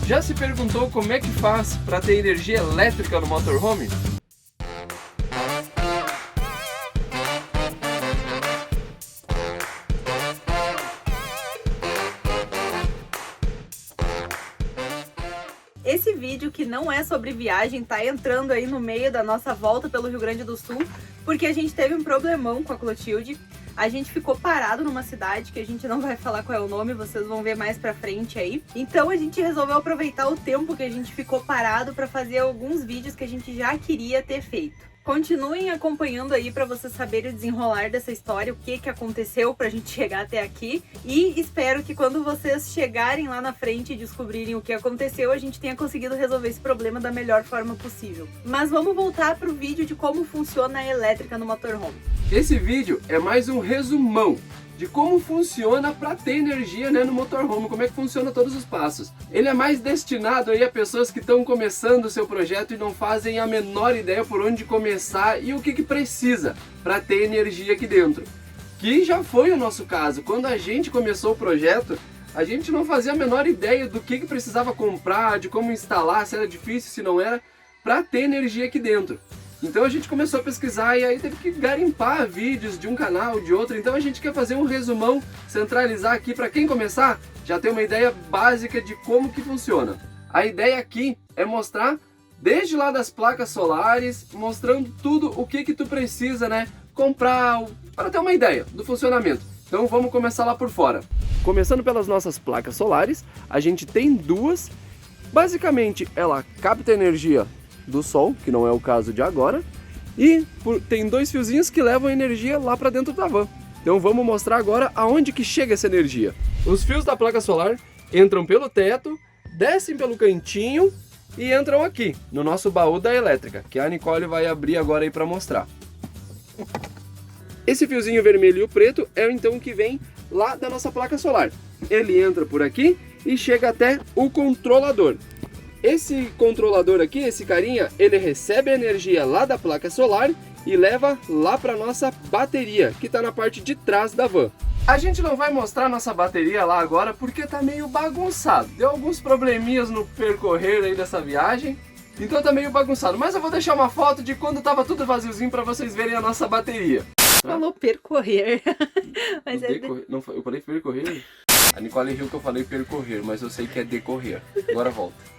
Já se perguntou como é que faz para ter energia elétrica no motorhome? Esse vídeo, que não é sobre viagem, tá entrando aí no meio da nossa volta pelo Rio Grande do Sul, porque a gente teve um problemão com a Clotilde. A gente ficou parado numa cidade que a gente não vai falar qual é o nome, vocês vão ver mais pra frente aí. Então a gente resolveu aproveitar o tempo que a gente ficou parado pra fazer alguns vídeos que a gente já queria ter feito. Continuem acompanhando aí para vocês saberem o desenrolar dessa história, o que aconteceu pra gente chegar até aqui. E espero que quando vocês chegarem lá na frente e descobrirem o que aconteceu, a gente tenha conseguido resolver esse problema da melhor forma possível. Mas vamos voltar pro vídeo de como funciona a elétrica no motorhome. Esse vídeo é mais um resumão de como funciona para ter energia, né, no motorhome, como é que funciona todos os passos. Ele é mais destinado aí a pessoas que estão começando o seu projeto e não fazem a menor ideia por onde começar e o que precisa para ter energia aqui dentro. Que já foi o nosso caso. Quando a gente começou o projeto, a gente não fazia a menor ideia do que precisava comprar, de como instalar, se era difícil, se não era, para ter energia aqui dentro. Então a gente começou a pesquisar e aí teve que garimpar vídeos de um canal, de outro. Então a gente quer fazer um resumão, centralizar aqui para quem começar, já ter uma ideia básica de como que funciona. A ideia aqui é mostrar desde lá das placas solares, mostrando tudo o que tu precisa, né, comprar, para ter uma ideia do funcionamento. Então vamos começar lá por fora. Começando pelas nossas placas solares, a gente tem duas. Basicamente ela capta energia do sol, que não é o caso de agora, e tem dois fiozinhos que levam energia lá para dentro da van. Então vamos mostrar agora aonde que chega essa energia. Os fios da placa solar entram pelo teto, descem pelo cantinho e entram aqui no nosso baú da elétrica, que a Nicole vai abrir agora aí para mostrar. Esse fiozinho vermelho e o preto é então o que vem lá da nossa placa solar. Ele entra por aqui e chega até o controlador. Esse controlador aqui, esse carinha, ele recebe a energia lá da placa solar e leva lá para nossa bateria, que está na parte de trás da van. A gente não vai mostrar nossa bateria lá agora porque tá meio bagunçado. Deu alguns probleminhas no percorrer aí dessa viagem, então tá meio bagunçado. Mas eu vou deixar uma foto de quando tava tudo vaziozinho para vocês verem a nossa bateria. Falou percorrer. Mas Não, eu falei percorrer? A Nicole riu que eu falei percorrer, mas eu sei que é decorrer. Agora volta.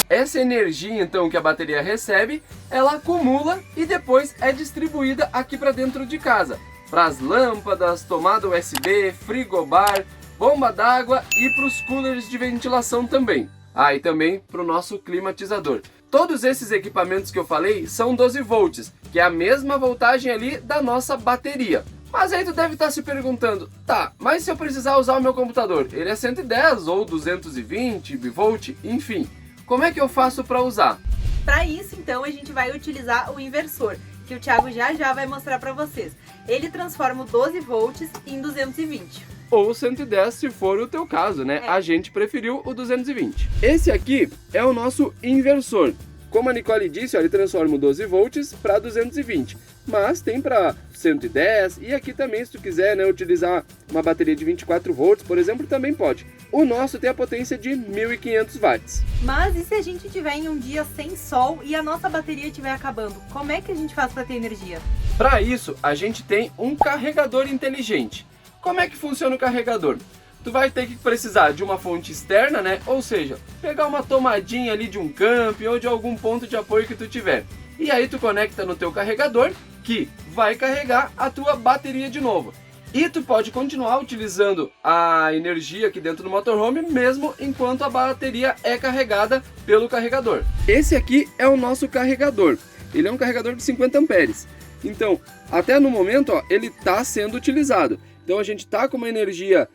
Essa energia, então, que a bateria recebe, ela acumula e depois é distribuída aqui para dentro de casa. Para as lâmpadas, tomada USB, frigobar, bomba d'água e para os coolers de ventilação também. Ah, e também para o nosso climatizador. Todos esses equipamentos que eu falei são 12 volts, que é a mesma voltagem ali da nossa bateria. Mas aí tu deve estar se perguntando, tá, mas se eu precisar usar o meu computador, ele é 110 ou 220 volt, enfim. Como é que eu faço para usar? Para isso, então, a gente vai utilizar o inversor, que o Thiago já vai mostrar para vocês. Ele transforma o 12 volts em 220. Ou 110 se for o teu caso, né? A gente preferiu o 220. Esse aqui é o nosso inversor. Como a Nicole disse, ó, ele transforma o 12 volts para 220, mas tem para 110 e aqui também, se tu quiser, né, utilizar uma bateria de 24 volts, por exemplo, também pode. O nosso tem a potência de 1500 watts. Mas e se a gente tiver em um dia sem sol e a nossa bateria estiver acabando? Como é que a gente faz para ter energia? Para isso, a gente tem um carregador inteligente. Como é que funciona o carregador? Tu vai ter que precisar de uma fonte externa, né? Ou seja, pegar uma tomadinha ali de um camping ou de algum ponto de apoio que tu tiver. E aí tu conecta no teu carregador, que vai carregar a tua bateria de novo. E tu pode continuar utilizando a energia aqui dentro do motorhome, mesmo enquanto a bateria é carregada pelo carregador. Esse aqui é o nosso carregador. Ele é um carregador de 50 amperes. Então, até no momento, ó, ele está sendo utilizado. Então a gente está com uma energia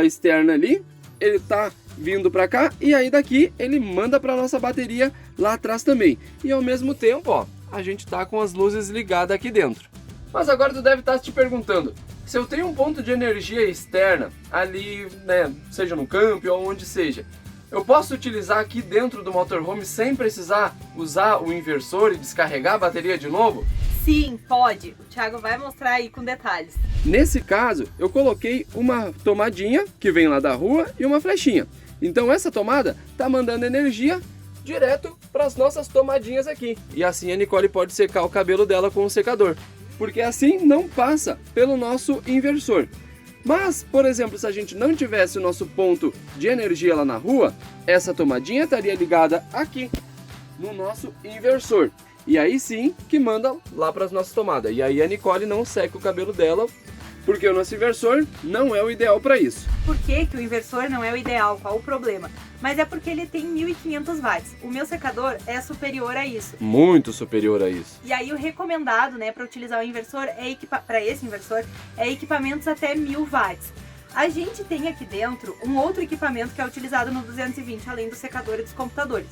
externa ali, ele tá vindo para cá e aí daqui ele manda para nossa bateria lá atrás também. E ao mesmo tempo, ó, a gente tá com as luzes ligadas aqui dentro. Mas agora tu deve estar te perguntando, se eu tenho um ponto de energia externa ali, né, seja no campo ou onde seja, eu posso utilizar aqui dentro do motorhome sem precisar usar o inversor e descarregar a bateria de novo? Sim, pode. O Thiago vai mostrar aí com detalhes. Nesse caso, eu coloquei uma tomadinha que vem lá da rua e uma flechinha. Então essa tomada está mandando energia direto para as nossas tomadinhas aqui. E assim a Nicole pode secar o cabelo dela com o secador, porque assim não passa pelo nosso inversor. Mas, por exemplo, se a gente não tivesse o nosso ponto de energia lá na rua, essa tomadinha estaria ligada aqui no nosso inversor. E aí sim que manda lá para as nossas tomadas. E aí a Nicole não seca o cabelo dela, porque o nosso inversor não é o ideal para isso. Por que que o inversor não é o ideal? Qual o problema? Mas é porque ele tem 1.500 watts. O meu secador é superior a isso. Muito superior a isso. E aí o recomendado, né, para utilizar o inversor para esse inversor é equipamentos até 1.000 watts. A gente tem aqui dentro um outro equipamento que é utilizado no 220, além do secador e dos computadores,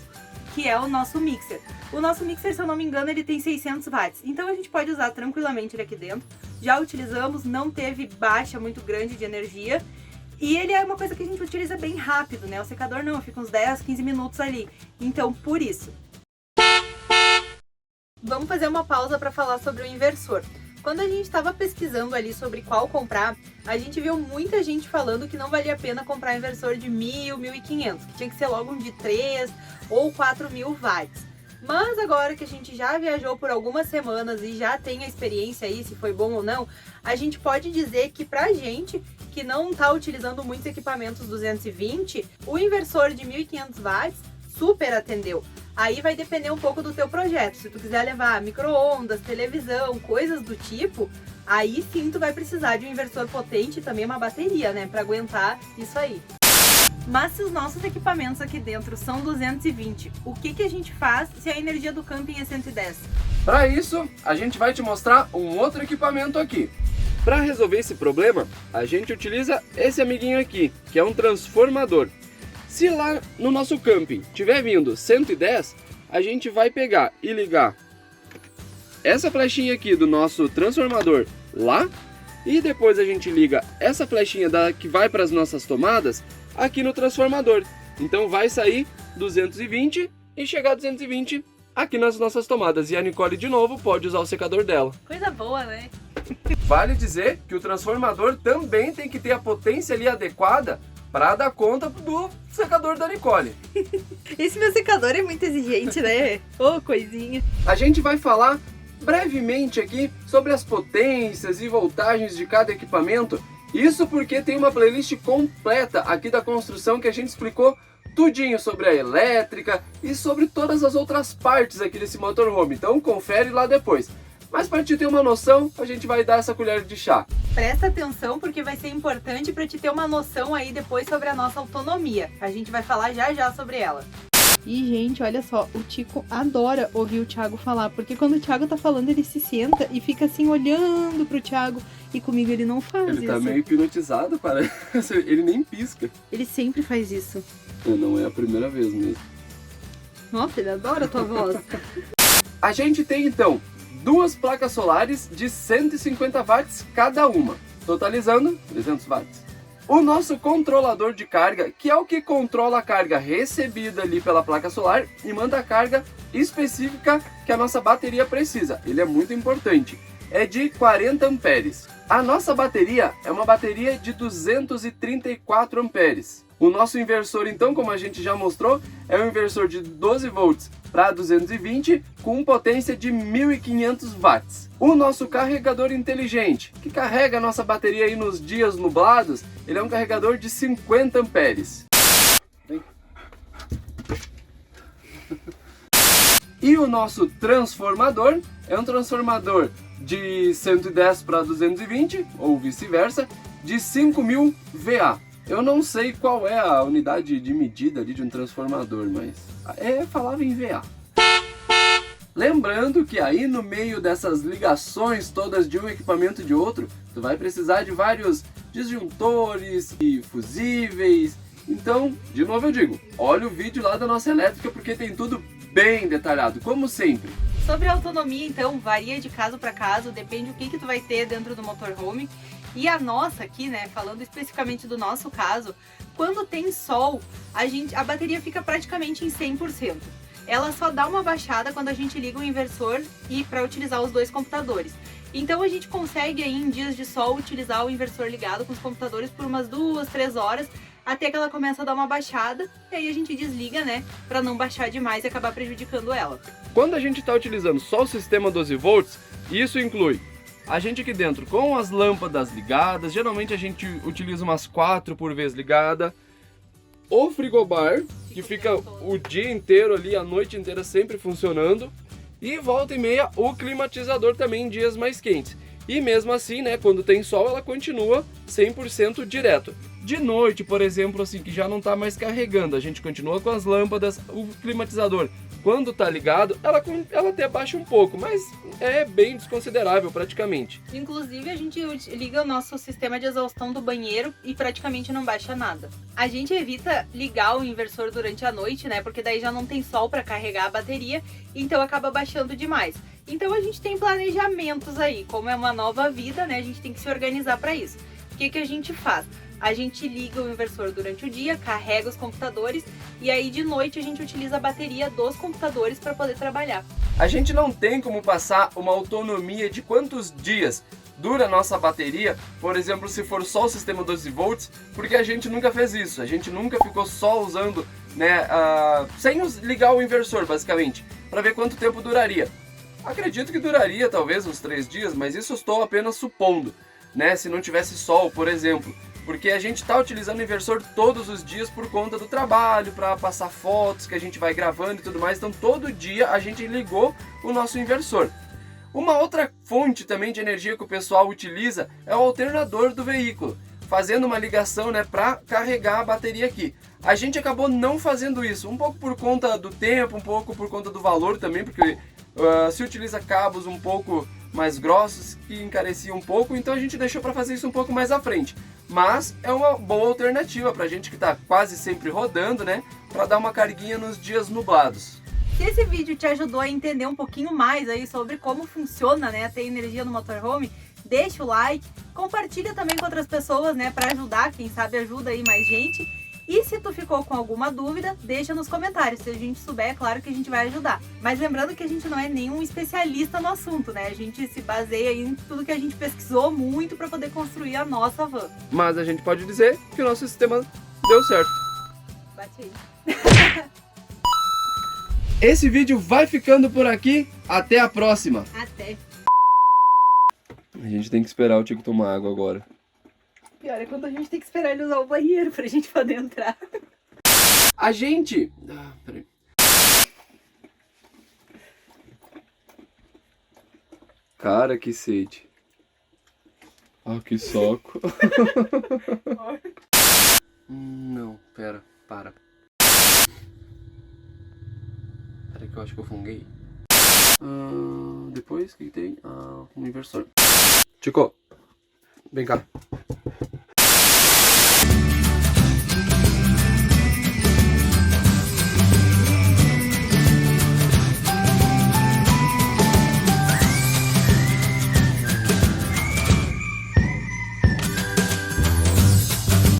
que é o nosso mixer. O nosso mixer, se eu não me engano, ele tem 600 watts. Então a gente pode usar tranquilamente ele aqui dentro. Já utilizamos, não teve baixa muito grande de energia. E ele é uma coisa que a gente utiliza bem rápido, né? O secador não, fica uns 10, 15 minutos ali. Então, por isso. Vamos fazer uma pausa para falar sobre o inversor. Quando a gente estava pesquisando ali sobre qual comprar, a gente viu muita gente falando que não valia a pena comprar inversor de 1.000, 1.500, que tinha que ser logo um de 3 ou 4.000 watts. Mas agora que a gente já viajou por algumas semanas e já tem a experiência aí, se foi bom ou não, a gente pode dizer que pra gente que não está utilizando muitos equipamentos 220, o inversor de 1.500 watts super atendeu. Aí vai depender um pouco do teu projeto. Se tu quiser levar micro-ondas, televisão, coisas do tipo, aí sim tu vai precisar de um inversor potente e também uma bateria, né, para aguentar isso aí. Mas se os nossos equipamentos aqui dentro são 220, o que a gente faz se a energia do camping é 110? Para isso, a gente vai te mostrar um outro equipamento aqui. Para resolver esse problema, a gente utiliza esse amiguinho aqui, que é um transformador. Se lá no nosso camping tiver vindo 110, a gente vai pegar e ligar essa flechinha aqui do nosso transformador lá, e depois a gente liga essa flechinha que vai para as nossas tomadas aqui no transformador. Então vai sair 220 e chegar a 220 aqui nas nossas tomadas. E a Nicole de novo pode usar o secador dela. Coisa boa, né? Vale dizer que o transformador também tem que ter a potência ali adequada para dar conta do secador da Nicole. Esse meu secador é muito exigente, né? Ô, coisinha. A gente vai falar brevemente aqui sobre as potências e voltagens de cada equipamento. Isso porque tem uma playlist completa aqui da construção que a gente explicou tudinho sobre a elétrica e sobre todas as outras partes aqui desse motorhome. Então confere lá depois. Mas para te ter uma noção, a gente vai dar essa colher de chá. Presta atenção porque vai ser importante para te ter uma noção aí depois sobre a nossa autonomia. A gente vai falar já já sobre ela. E, gente, olha só, o Tico adora ouvir o Thiago falar, porque quando o Thiago tá falando, ele se senta e fica assim, olhando pro Thiago, e comigo ele não faz isso. Ele tá meio hipnotizado, parece. Ele nem pisca. Ele sempre faz isso. Não é a primeira vez mesmo. Nossa, ele adora a tua voz. A gente tem, então, duas placas solares de 150 watts cada uma, totalizando 300 watts. O nosso controlador de carga, que é o que controla a carga recebida ali pela placa solar e manda a carga específica que a nossa bateria precisa. Ele é muito importante. É de 40 amperes. A nossa bateria é uma bateria de 234 amperes. O nosso inversor, então, como a gente já mostrou, é um inversor de 12 volts para 220 com potência de 1.500 watts. O nosso carregador inteligente, que carrega a nossa bateria aí nos dias nublados, ele é um carregador de 50 amperes. E o nosso transformador é um transformador de 110 para 220, ou vice-versa, de 5.000 VA. Eu não sei qual é a unidade de medida ali de um transformador, mas falava em VA. Lembrando que aí no meio dessas ligações todas de um equipamento e de outro, tu vai precisar de vários disjuntores e fusíveis. Então, de novo eu digo, olha o vídeo lá da nossa elétrica porque tem tudo bem detalhado, como sempre. Sobre a autonomia, então, varia de caso para caso, depende do que tu vai ter dentro do motorhome. E a nossa aqui, né, falando especificamente do nosso caso, quando tem sol, a bateria fica praticamente em 100%. Ela só dá uma baixada quando a gente liga o inversor e para utilizar os dois computadores. Então a gente consegue aí em dias de sol utilizar o inversor ligado com os computadores por umas 2, 3 horas. até que ela começa a dar uma baixada, e aí a gente desliga, né, pra não baixar demais e acabar prejudicando ela. Quando a gente está utilizando só o sistema 12 volts, isso inclui a gente aqui dentro com as lâmpadas ligadas, geralmente a gente utiliza umas 4 por vez ligada, o frigobar, que fica o dia inteiro ali, a noite inteira sempre funcionando, e volta e meia o climatizador também em dias mais quentes. E mesmo assim, né, quando tem sol, ela continua 100% direto. De noite, por exemplo, assim, que já não está mais carregando, a gente continua com as lâmpadas, o climatizador, quando está ligado, ela até baixa um pouco, mas é bem desconsiderável praticamente. Inclusive, a gente liga o nosso sistema de exaustão do banheiro e praticamente não baixa nada. A gente evita ligar o inversor durante a noite, né, porque daí já não tem sol para carregar a bateria, então acaba baixando demais. Então a gente tem planejamentos aí, como é uma nova vida, né, a gente tem que se organizar para isso. O que que a gente faz? A gente liga o inversor durante o dia, carrega os computadores e aí de noite a gente utiliza a bateria dos computadores para poder trabalhar. A gente não tem como passar uma autonomia de quantos dias dura a nossa bateria, por exemplo, se for só o sistema 12 volts, porque a gente nunca fez isso, a gente nunca ficou só usando, né, sem ligar o inversor basicamente, para ver quanto tempo duraria. Acredito que duraria talvez uns 3 dias, mas isso estou apenas supondo, né, se não tivesse sol, por exemplo. Porque a gente está utilizando o inversor todos os dias por conta do trabalho, para passar fotos que a gente vai gravando e tudo mais. Então todo dia a gente ligou o nosso inversor. Uma outra fonte também de energia que o pessoal utiliza é o alternador do veículo, fazendo uma ligação, né, para carregar a bateria aqui. A gente acabou não fazendo isso, um pouco por conta do tempo, um pouco por conta do valor também, porque se utiliza cabos um pouco mais grossos que encareciam um pouco, então a gente deixou para fazer isso um pouco mais à frente. Mas é uma boa alternativa para a gente que está quase sempre rodando, né, para dar uma carguinha nos dias nublados. Se esse vídeo te ajudou a entender um pouquinho mais aí sobre como funciona, né, ter energia no motorhome, deixa o like, compartilha também com outras pessoas, né, para ajudar, quem sabe ajuda aí mais gente. E se tu ficou com alguma dúvida, deixa nos comentários. Se a gente souber, é claro que a gente vai ajudar. Mas lembrando que a gente não é nenhum especialista no assunto, né? A gente se baseia em tudo que a gente pesquisou muito para poder construir a nossa van. Mas a gente pode dizer que o nosso sistema deu certo. Bate aí. Esse vídeo vai ficando por aqui. Até a próxima. Até. A gente tem que esperar o Tico tomar água agora. Pior é quando a gente tem que esperar ele usar o banheiro pra gente poder entrar. A gente... peraí. Cara, que sede. Ah, que saco. Não, pera, para. Peraí que eu acho que eu funguei. Depois, o que tem? Um inversor. Tico, vem cá.